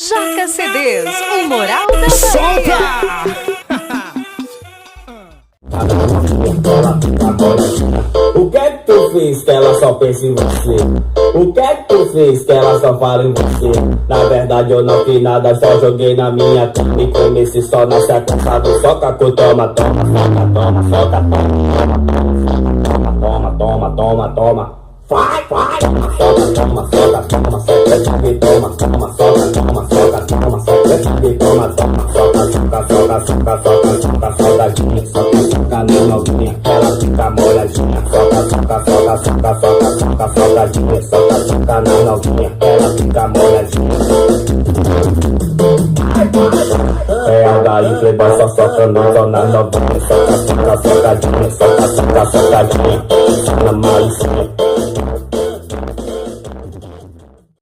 Jaca CDs, o moral da Bahia. O que é que tu fez que ela só pensa em você? O que é que tu fez que ela só fala em você? Na verdade eu não fiz nada, só joguei na minha cama e comecei só na sequência do soca com toma, toma, soca, toma, soca, toma, toma, toma, toma. Vai, vai, soca, toma, soca, toma, soca, toma, toma, soca, toma, soca, toma, soca, toma, toma, soca, soca, soca, soca, soca, soca, soldadinha, soca, soca na novinha, ela fica molhadinha, soca, soca, soca, soca, soca, soca, soldadinha, soca, soca na novinha, ela fica molhadinha. É a daí playboy só socando, só na novinha, soca, soca, socadinha, soca, soca, socadinha, na malicinha.